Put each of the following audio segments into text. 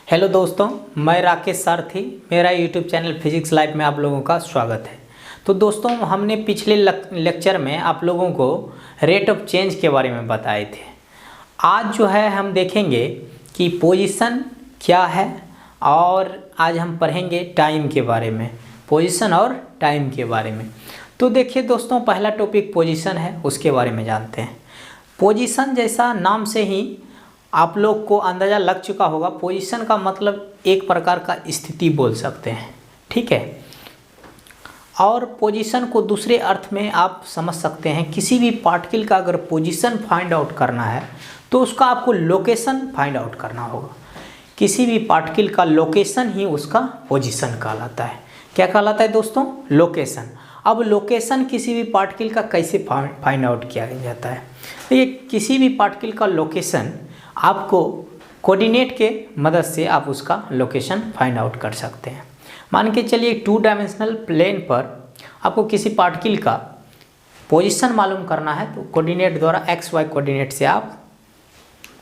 Hello दोस्तों, मैं राकेश सारथी। मेरा यूट्यूब चैनल फिजिक्स लाइव में आप लोगों का स्वागत है। तो दोस्तों, हमने पिछले लेक्चर में आप लोगों को रेट ऑफ चेंज के बारे में बताए थे। आज जो है हम देखेंगे कि पोजीशन क्या है और आज हम पढ़ेंगे टाइम के बारे में, पोजीशन और टाइम के बारे में। तो देखिए दोस्तों, पहला टॉपिक पोजीशन है, उसके बारे में जानते हैं। पोजीशन जैसा नाम से ही आप लोग को अंदाज़ा लग चुका होगा, पोजीशन का मतलब एक प्रकार का स्थिति बोल सकते हैं, ठीक है। और पोजीशन को दूसरे अर्थ में आप समझ सकते हैं, किसी भी पार्टिकल का अगर पोजीशन फाइंड आउट करना है तो उसका आपको लोकेशन फाइंड आउट करना होगा। किसी भी पार्टिकल का लोकेशन ही उसका पोजीशन कहलाता है। क्या कहलाता है दोस्तों? लोकेशन। अब लोकेशन किसी भी पार्टिकल का कैसे फाइंड आउट किया जाता है? ये किसी भी पार्टिकल का लोकेशन आपको कोऑर्डिनेट के मदद से आप उसका लोकेशन फाइंड आउट कर सकते हैं। मान के चलिए 2 डायमेंशनल प्लेन पर आपको किसी पार्टिकल का पोजीशन मालूम करना है, तो कोऑर्डिनेट द्वारा एक्स वाई कोऑर्डिनेट से आप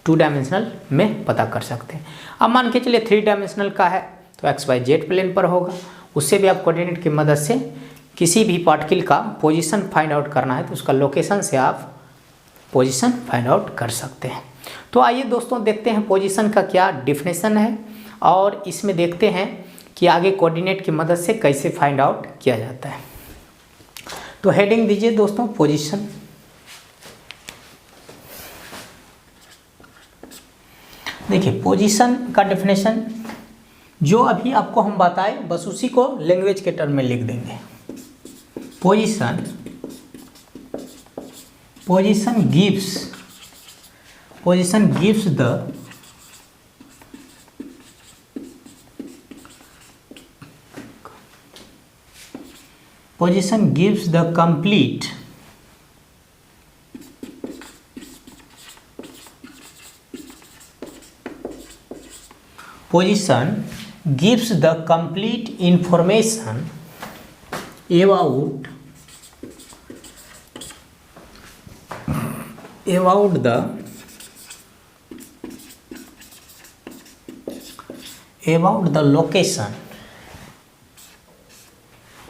2 डायमेंशनल में पता कर सकते हैं। अब मान के चलिए 3 डायमेंशनल का है तो एक्स वाई जेड प्लेन पर होगा, उससे भी आप कोऑर्डिनेट की मदद से किसी भी पार्टिकल का पोजीशन फाइंड आउट करना है तो उसका लोकेशन से आप पोजीशन फाइंड आउट कर सकते हैं। तो आइए दोस्तों देखते हैं पोजीशन का क्या डिफिनेशन है और इसमें देखते हैं कि आगे कोऑर्डिनेट की मदद से कैसे फाइंड आउट किया जाता है। तो हेडिंग दीजिए दोस्तों, पोजीशन। देखिए, पोजीशन का डिफिनेशन जो अभी आपको हम बताए बस उसी को लैंग्वेज के टर्म में लिख देंगे। Position gives the complete information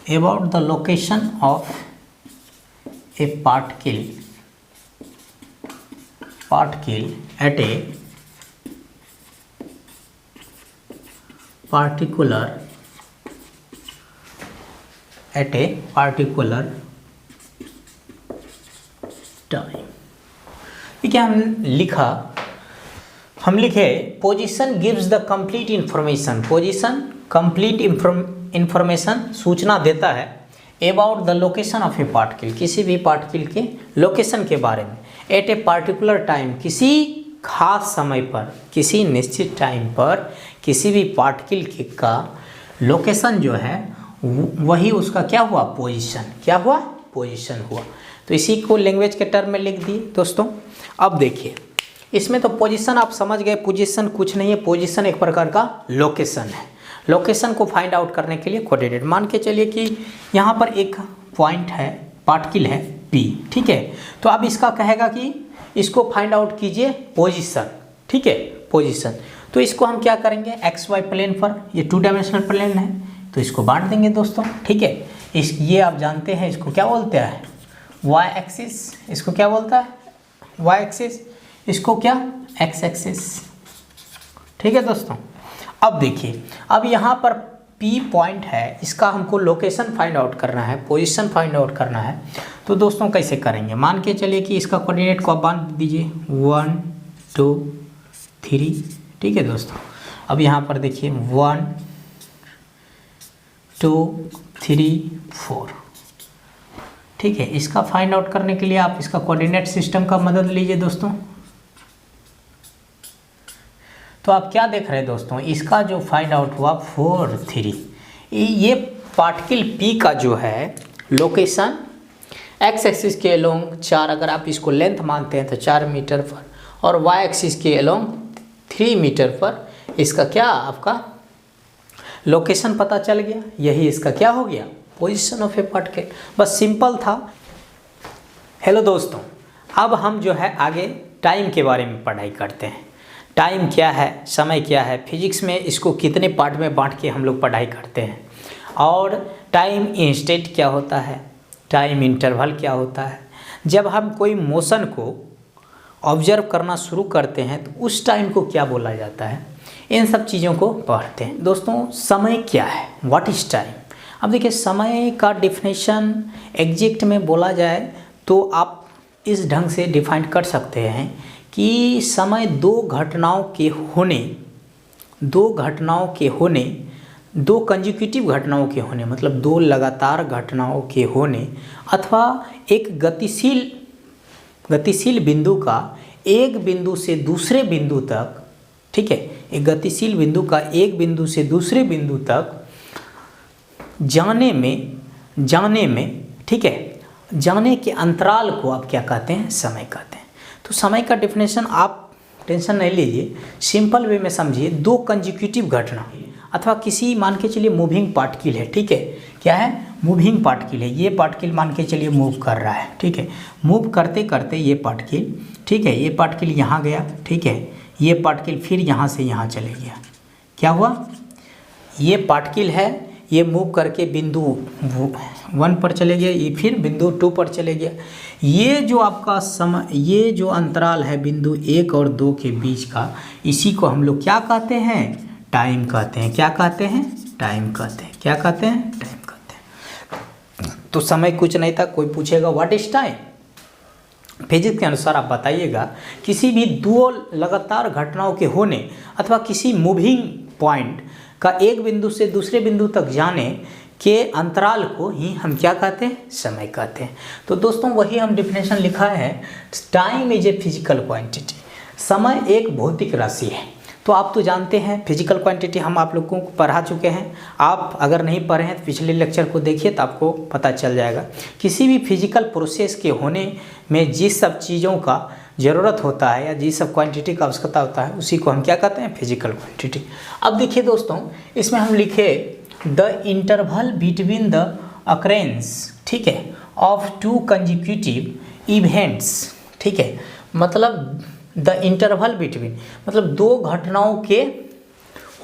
about the location of a particle at a particular time। क्या हम लिखे position gives the complete information. Position complete information सूचना देता है about the location of A particle, किसी भी पार्टिकल के लोकेशन के बारे में, एट ए पार्टिकुलर टाइम, किसी खास समय पर, किसी निश्चित टाइम पर किसी भी पार्टिकल का लोकेशन जो है वही उसका क्या हुआ? पोजीशन। क्या हुआ? पोजीशन हुआ। तो इसी को लैंग्वेज के टर्म में लिख दिए दोस्तों। अब देखिए, इसमें तो पोजीशन आप समझ गए, पोजीशन कुछ नहीं है, पोजीशन एक प्रकार का लोकेशन है। लोकेशन को फाइंड आउट करने के लिए कोऑर्डिनेट, मान के चलिए कि यहाँ पर एक पॉइंट है, पार्टिकल है P, ठीक है। तो अब इसका कहेगा कि इसको फाइंड आउट कीजिए पोजीशन, ठीक है, पोजीशन। तो इसको हम क्या करेंगे, एक्स वाई प्लेन पर, ये 2 डायमेंशनल प्लेन है तो इसको बांट देंगे दोस्तों, ठीक है। ये आप जानते हैं इसको क्या बोलते हैं? Y axis. इसको क्या बोलता है? Y axis. इसको क्या? एक्स एक्सिस, ठीक है दोस्तों। अब देखिए, अब यहाँ पर P पॉइंट है, इसका हमको लोकेशन फाइंड आउट करना है, पोजीशन फाइंड आउट करना है। तो दोस्तों कैसे करेंगे? मान के चलिए कि इसका कोऑर्डिनेट को आप बांध दीजिए 1 2 3, ठीक है दोस्तों। अब यहाँ पर देखिए 1 2 3 4, ठीक है। इसका फाइंड आउट करने के लिए आप इसका कोऑर्डिनेट सिस्टम का मदद लीजिए दोस्तों। तो आप क्या देख रहे हैं दोस्तों, इसका जो फाइंड आउट हुआ 4 3, ये पार्टिकल P का जो है लोकेशन एक्स एक्सिस के अलोंग 4, अगर आप इसको लेंथ मानते हैं तो 4 मीटर पर, और वाई एक्सिस के अलोंग 3 मीटर पर इसका क्या आपका लोकेशन पता चल गया। यही इसका क्या हो गया? Position of A particle. बस सिंपल था। हेलो दोस्तों, अब हम जो है आगे टाइम के बारे में पढ़ाई करते हैं। टाइम क्या है, समय क्या है, फिजिक्स में इसको कितने पार्ट में बांट के हम लोग पढ़ाई करते हैं, और टाइम इंस्टेंट क्या होता है, टाइम इंटरवल क्या होता है। जब हम कोई मोशन को ऑब्जर्व करना शुरू करते हैं तो उस टाइम को क्या बोला जाता है, इन सब चीज़ों को पढ़ते हैं। दोस्तों समय क्या है, व्हाट इज़ टाइम। अब देखिए समय का डिफिनेशन एग्जैक्ट में बोला जाए तो आप इस ढंग से डिफाइन कर सकते हैं कि समय दो घटनाओं के होने, दो कंजिक्यूटिव घटनाओं के होने, मतलब दो लगातार घटनाओं के होने, अथवा एक गतिशील बिंदु का एक बिंदु से दूसरे बिंदु तक, ठीक है, एक गतिशील बिंदु का एक बिंदु से दूसरे बिंदु तक जाने में, ठीक है, जाने के अंतराल को आप क्या कहते हैं, समय कहते हैं। तो समय का डेफिनेशन आप टेंशन नहीं लीजिए, सिंपल वे में समझिए। दो कंजिक्यूटिव घटना अथवा किसी, मान के चलिए मूविंग पार्टिकल है, ठीक है, क्या है, मूविंग पार्टिकल है। ये पार्टिकल मान के चलिए मूव कर रहा है, ठीक है, मूव करते करते ये पार्टिकल, ठीक है, ये पार्टिकल यहाँ गया, ठीक है, ये पार्टिकल फिर यहाँ से यहाँ चले गया। क्या हुआ, ये पार्टिकल है, ये मूव करके बिंदु 1 पर चले गया, ये फिर बिंदु 2 पर चले गया। ये जो आपका समय, ये जो अंतराल है बिंदु 1 और 2 के बीच का, इसी को हम लोग क्या कहते हैं, टाइम कहते हैं। क्या कहते हैं, टाइम कहते हैं। क्या कहते हैं, टाइम कहते हैं। तो समय कुछ नहीं था। कोई पूछेगा व्हाट इज टाइम, फिजिक्स के अनुसार आप बताइएगा, किसी भी दो लगातार घटनाओं के होने अथवा किसी मूविंग पॉइंट का एक बिंदु से दूसरे बिंदु तक जाने के अंतराल को ही हम क्या कहते हैं, समय कहते हैं। तो दोस्तों वही हम डिफिनेशन लिखा है, time is a physical quantity. समय एक भौतिक राशि है। तो आप तो जानते हैं फिजिकल क्वांटिटी हम आप लोगों को पढ़ा चुके हैं। आप अगर नहीं पढ़े हैं तो पिछले लेक्चर को देखिए तो आपको पता चल जाएगा। किसी भी फिजिकल प्रोसेस के होने में जिस सब चीज़ों का ज़रूरत होता है या जिस सब क्वांटिटी का आवश्यकता होता है उसी को हम क्या कहते हैं, फिजिकल क्वांटिटी। अब देखिए दोस्तों, इसमें हम लिखे the interval between the occurrence, ठीक है, ऑफ टू कंजिक्यूटिव इवेंट्स, ठीक है, मतलब द इंटरवल बिटवीन, मतलब दो घटनाओं के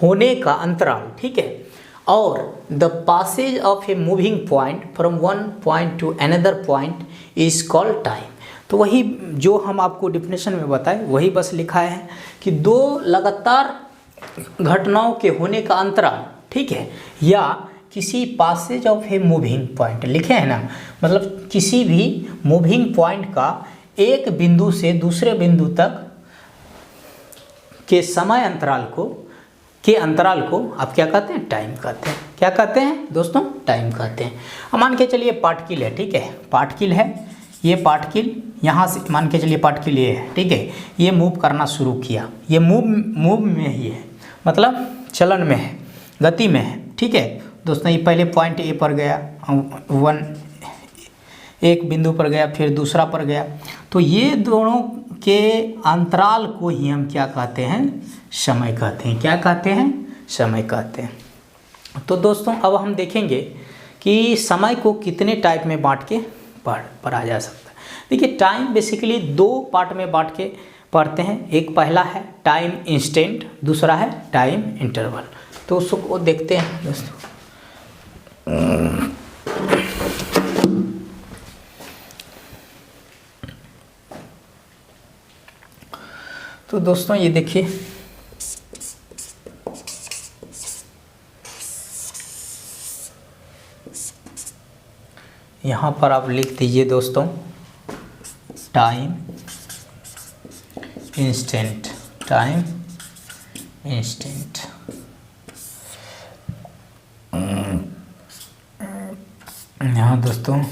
होने का अंतराल, ठीक है, और the passage of a moving point from one point to another point is called time. तो वही जो हम आपको डिफिनेशन में बताए वही बस लिखा है कि दो लगातार घटनाओं के होने का अंतराल, ठीक है, या किसी passage of a moving point लिखे हैं ना, मतलब किसी भी मूविंग पॉइंट का एक बिंदु से दूसरे बिंदु तक के समय अंतराल को आप क्या कहते हैं, टाइम कहते हैं। क्या कहते हैं दोस्तों, टाइम कहते हैं। अब मान के चलिए पार्टिकल है, ठीक है, पार्टिकल है, ये पार्टिकल यहाँ से मान के चलिए पार्टिकल ये है, ठीक है, ये मूव करना शुरू किया, ये मूव में ही है, मतलब चलन में है, गति में है, ठीक है दोस्तों। ये पहले पॉइंट ए पर गया, एक बिंदु पर गया, फिर दूसरा पर गया, तो ये दोनों के अंतराल को ही हम क्या कहते हैं, समय कहते हैं। क्या कहते हैं, समय कहते हैं। तो दोस्तों अब हम देखेंगे कि समय को कितने टाइप में बांट के पढ़ा जा सकता है। देखिए टाइम बेसिकली दो पार्ट में बांट के पढ़ते हैं। एक पहला है टाइम इंस्टेंट, दूसरा है टाइम इंटरवल। तो उसको देखते हैं दोस्तों। तो दोस्तों ये देखिए, यहाँ पर आप लिख दीजिए दोस्तों टाइम इंस्टेंट, टाइम इंस्टेंट। यहाँ दोस्तों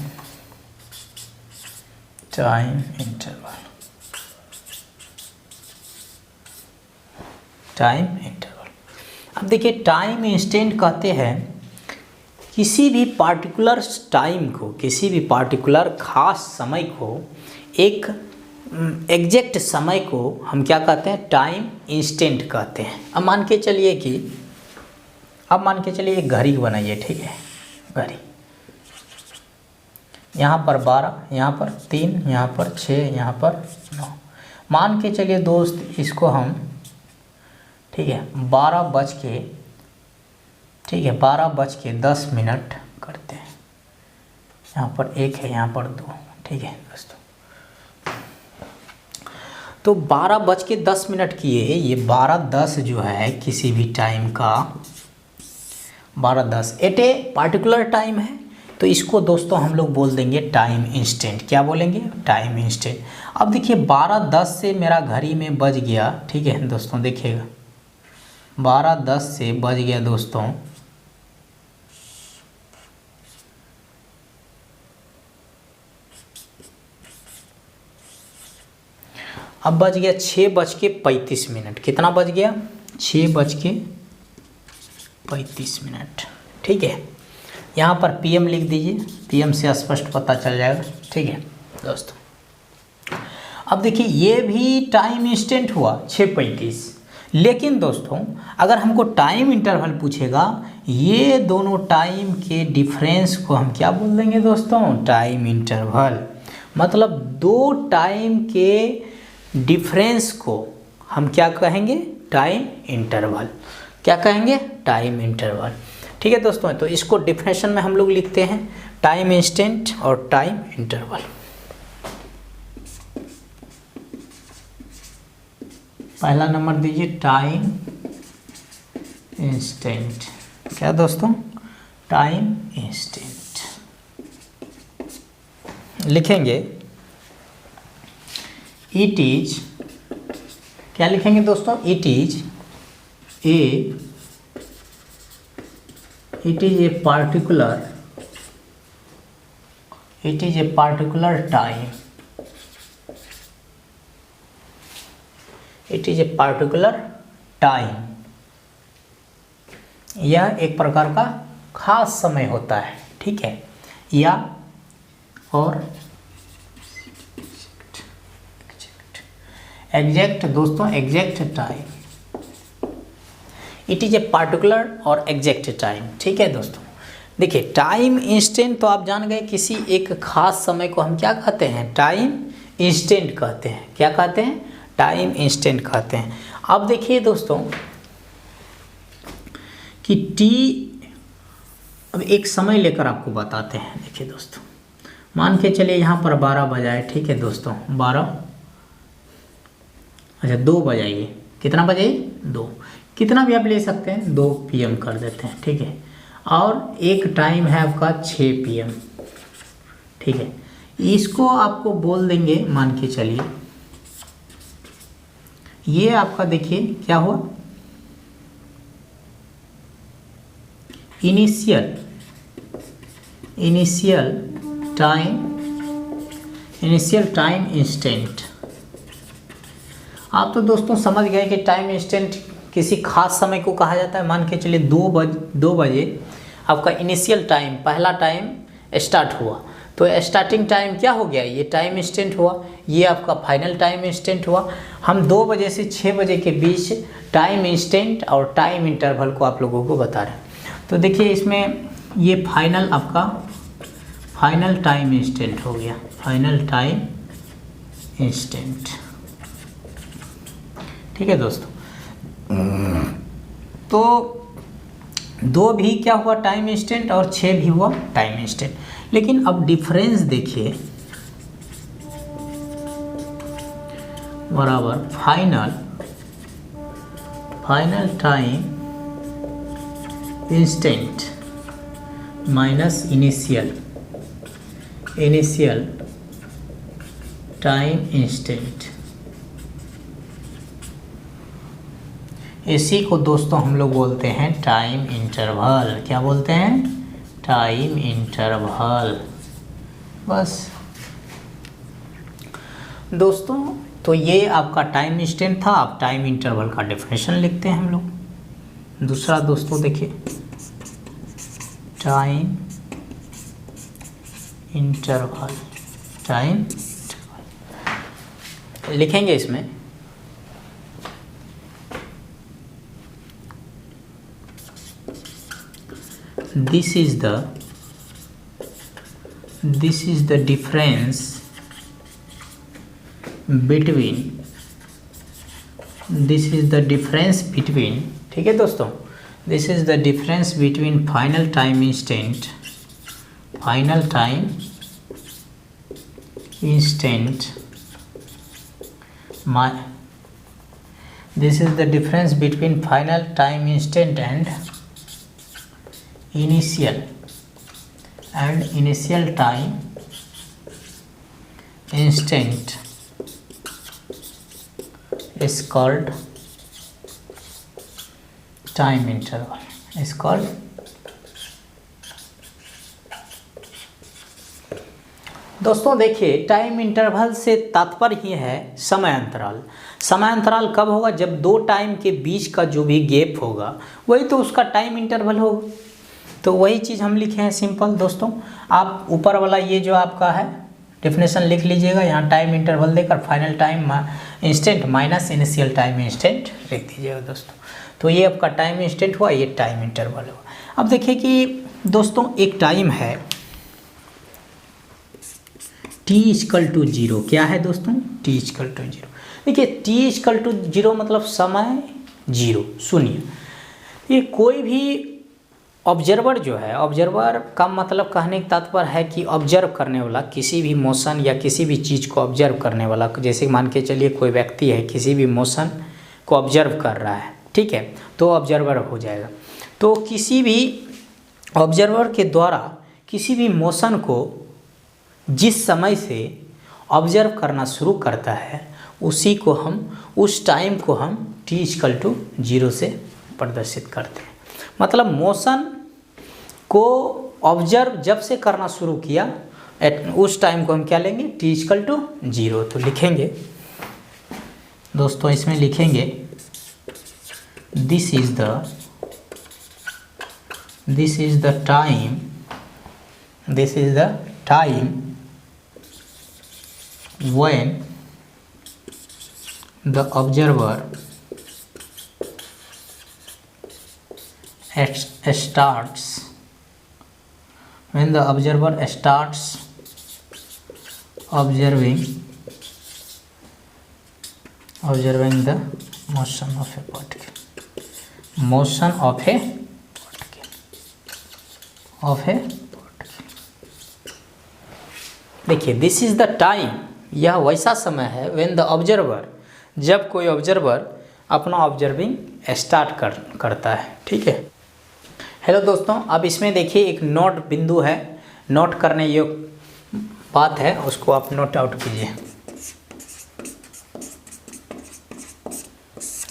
टाइम इंटरवल, टाइम इंटरवल। अब देखिए टाइम इंस्टेंट कहते हैं किसी भी पार्टिकुलर टाइम को, किसी भी पार्टिकुलर खास समय को, एक एग्जैक्ट समय को हम क्या कहते हैं, टाइम इंस्टेंट कहते हैं। अब मान के चलिए एक घड़ी बनाइए, ठीक है, घड़ी, यहाँ पर 12, यहाँ पर 3, यहाँ पर 6, यहाँ पर 9। मान के चलिए दोस्त इसको हम ठीक है, 12:10 करते हैं। यहाँ पर 1 है, यहाँ पर 2, ठीक है दोस्तों। तो 12:10 किए, ये 12:10 जो है किसी भी टाइम का 12:10 एट ए पार्टिकुलर टाइम है, तो इसको दोस्तों हम लोग बोल देंगे टाइम इंस्टेंट। क्या बोलेंगे? Time instant. अब देखिए 12:10 से मेरा घड़ी में बज गया, ठीक है दोस्तों, देखिएगा 12:10 से बज गया दोस्तों अब बज गया 6:35। कितना बज गया? 6:35। ठीक है, यहाँ पर PM लिख दीजिए, PM से स्पष्ट पता चल जाएगा। ठीक है दोस्तों, अब देखिए ये भी टाइम इंस्टेंट हुआ 6:35, लेकिन दोस्तों अगर हमको टाइम इंटरवल पूछेगा, ये दोनों टाइम के डिफरेंस को हम क्या बोल देंगे दोस्तों? Time interval. मतलब दो टाइम के डिफरेंस को हम क्या कहेंगे? Time interval. क्या कहेंगे? Time interval. ठीक है दोस्तों, तो इसको डिफिनेशन में हम लोग लिखते हैं टाइम इंस्टेंट और टाइम इंटरवल। पहला नंबर दीजिए टाइम इंस्टेंट। क्या दोस्तों? टाइम इंस्टेंट लिखेंगे। इट इज, क्या लिखेंगे दोस्तों? It is a particular time. It is a particular time, यह एक प्रकार का खास समय होता है। ठीक है, या और एग्जैक्ट दोस्तों, exact time. It is a particular और एग्जैक्ट टाइम। ठीक है दोस्तों, देखिए टाइम इंस्टेंट तो आप जान गए, किसी एक खास समय को हम क्या कहते हैं? टाइम इंस्टेंट कहते हैं। क्या कहते हैं? टाइम इंस्टेंट कहते हैं। अब देखिए दोस्तों कि अब एक समय लेकर आपको बताते हैं। देखिए दोस्तों, मान के चलिए यहाँ पर 12 बजाए। ठीक है दोस्तों, 2 बजाइए। कितना बजाइए? 2। कितना भी आप ले सकते हैं, 2 PM कर देते हैं। ठीक है, और एक टाइम है आपका 6 PM। ठीक है, इसको आपको बोल देंगे, मान के चलिए ये आपका देखिए क्या हुआ? Initial time instant. आप तो दोस्तों समझ गए कि टाइम इंस्टेंट किसी खास समय को कहा जाता है। मान के चलिए 2 बजे आपका इनिशियल टाइम, पहला टाइम स्टार्ट हुआ, तो स्टार्टिंग टाइम क्या हो गया? ये टाइम इंस्टेंट हुआ। ये आपका फाइनल टाइम इंस्टेंट हुआ। हम 2 बजे से 6 बजे के बीच टाइम इंस्टेंट और टाइम इंटरवल को आप लोगों को बता रहे हैं। तो देखिए इसमें ये फाइनल आपका फाइनल टाइम इंस्टेंट हो गया, फाइनल टाइम इंस्टेंट। ठीक है दोस्तों, तो 2 भी क्या हुआ? टाइम इंस्टेंट, और 6 भी हुआ टाइम इंस्टेंट। लेकिन अब डिफरेंस देखिए, बराबर final time instant minus initial time instant. इसी को दोस्तों हम लोग बोलते हैं टाइम इंटरवल। क्या बोलते हैं? Time interval. बस दोस्तों, तो ये आपका टाइम इंस्टेंट था। आप टाइम इंटरवल का डेफिनेशन लिखते हैं हम लोग। दूसरा दोस्तों देखिए, टाइम इंटरवल लिखेंगे इसमें this is the difference between this is the difference between, ठीक है दोस्तों, this is the difference between final time instant, final time instant this is the difference between final time instant and initial time instant is called time interval, is called दोस्तों देखिए time interval से तात्पर्य ही है समय अंतराल। समय अंतराल कब होगा? जब दो टाइम के बीच का जो भी गैप होगा वही तो उसका टाइम इंटरवल होगा। तो वही चीज़ हम लिखे हैं सिंपल दोस्तों। आप ऊपर वाला ये जो आपका है डेफिनेशन लिख लीजिएगा, यहाँ टाइम इंटरवल देकर final time instant minus initial time instant लिख दीजिएगा दोस्तों। तो ये आपका टाइम इंस्टेंट हुआ, ये टाइम इंटरवल हुआ। अब देखिए कि दोस्तों एक टाइम है t इक्वल टू जीरो। क्या है दोस्तों? t equal to zero. देखिए t इक्वल टू जीरो मतलब समय जीरो, शून्य। ये कोई भी ऑब्जर्वर जो है, ऑब्जर्वर का मतलब कहने का तात्पर्य है कि ऑब्जर्व करने वाला, किसी भी मोशन या किसी भी चीज़ को ऑब्जर्व करने वाला। जैसे मान के चलिए कोई व्यक्ति है किसी भी मोशन को ऑब्जर्व कर रहा है, ठीक है, तो ऑब्जर्वर हो जाएगा। तो किसी भी ऑब्जर्वर के द्वारा किसी भी मोशन को जिस समय से ऑब्जर्व करना शुरू करता है उसी को हम, उस टाइम को हम t इक्वल टू जीरो से प्रदर्शित करते हैं। मतलब मोशन को ऑब्जर्व जब से करना शुरू किया उस टाइम को हम क्या लेंगे? t equal to zero. तो लिखेंगे दोस्तों, इसमें लिखेंगे this is the time when the observer starts observing the motion of a particle, देखिए दिस इज द टाइम, यह वैसा समय है व्हेन द ऑब्जर्वर, जब कोई ऑब्जर्वर अपना ऑब्जर्विंग स्टार्ट करता है, ठीक है। हेलो दोस्तों, अब इसमें देखिए एक नोट बिंदु है, नोट करने योग्य बात है, उसको आप नोट आउट कीजिए।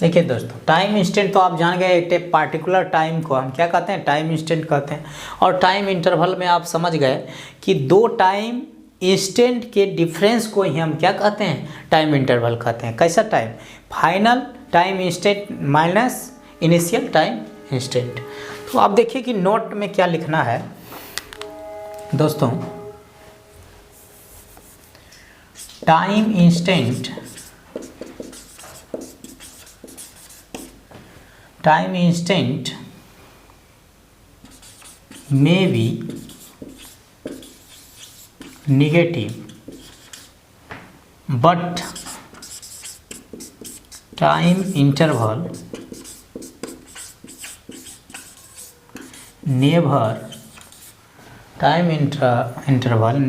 देखिए दोस्तों टाइम इंस्टेंट तो आप जान गए, एक पार्टिकुलर टाइम को हम क्या कहते हैं? टाइम इंस्टेंट कहते हैं। और टाइम इंटरवल में आप समझ गए कि दो टाइम इंस्टेंट के डिफरेंस को ही हम क्या कहते हैं? टाइम इंटरवल कहते हैं। कैसा time? Final time instant minus initial time instant. तो आप देखिए कि नोट में क्या लिखना है दोस्तों। Time instant may be negative but time interval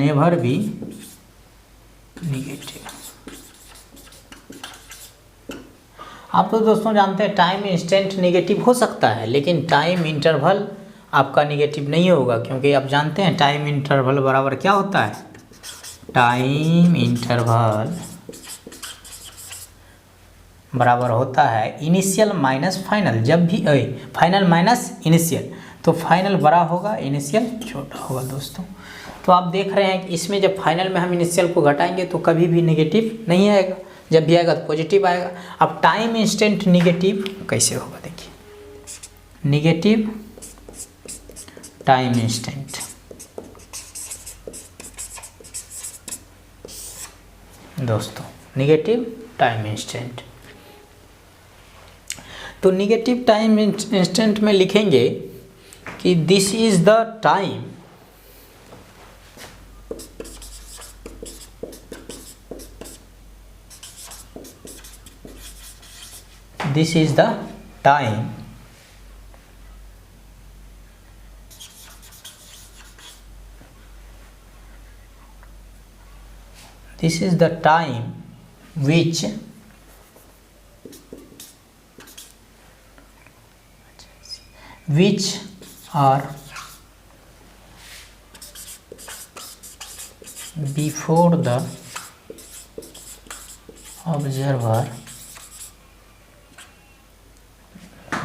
never be negative। आप तो दोस्तों जानते हैं टाइम इंस्टेंट नेगेटिव हो सकता है, लेकिन टाइम इंटरवल आपका नेगेटिव नहीं होगा, क्योंकि आप जानते हैं टाइम इंटरवल बराबर क्या होता है? टाइम इंटरवल बराबर होता है इनिशियल माइनस फाइनल। जब भी फाइनल माइनस इनिशियल, तो फाइनल बड़ा होगा, इनिशियल छोटा होगा दोस्तों। तो आप देख रहे हैं कि इसमें जब फाइनल में हम इनिशियल को घटाएंगे तो कभी भी नेगेटिव नहीं आएगा, जब भी आएगा तो पॉजिटिव आएगा। अब टाइम इंस्टेंट नेगेटिव कैसे होगा? देखिए नेगेटिव टाइम इंस्टेंट, दोस्तों नेगेटिव टाइम इंस्टेंट। तो नेगेटिव टाइम इंस्टेंट में लिखेंगे कि this is the time this is the time which are before the observer.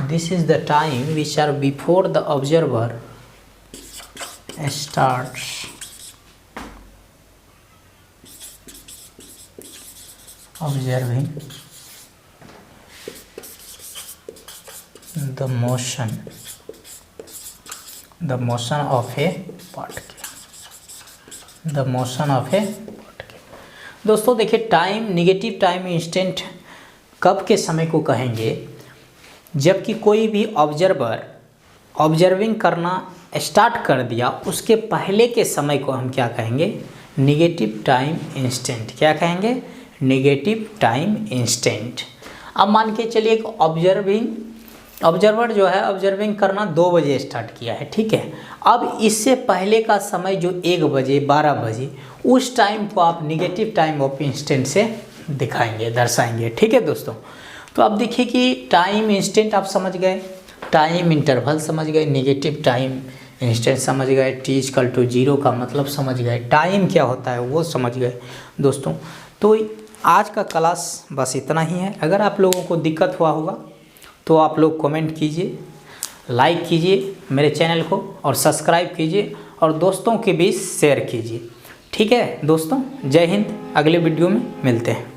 This is the time which are before the observer starts observing the motion of a particle. दोस्तों देखिए, time, negative time instant कब के समय को कहेंगे? जबकि कोई भी ऑब्जर्विंग करना स्टार्ट कर दिया, उसके पहले के समय को हम क्या कहेंगे? Negative time instant. क्या कहेंगे? Negative time instant. अब मान के चलिए एक ऑब्जर्वर जो है ऑब्जर्विंग करना 2 बजे स्टार्ट किया है, ठीक है। अब इससे पहले का समय जो 1 बजे 12 बजे, उस टाइम को आप निगेटिव टाइम ऑफ इंस्टेंट से दिखाएंगे, दर्शाएंगे, ठीक है दोस्तों। तो अब देखिए कि टाइम इंस्टेंट आप समझ गए, टाइम इंटरवल समझ गए, निगेटिव टाइम इंस्टेंट समझ गए, t=0 का मतलब समझ गए, टाइम क्या होता है वो समझ गए दोस्तों। तो आज का क्लास बस इतना ही है। अगर आप लोगों को दिक्कत हुआ होगा तो आप लोग कमेंट कीजिए, लाइक कीजिए मेरे चैनल को और सब्सक्राइब कीजिए और दोस्तों के बीच शेयर कीजिए, ठीक है दोस्तों। जय हिंद, अगले वीडियो में मिलते हैं।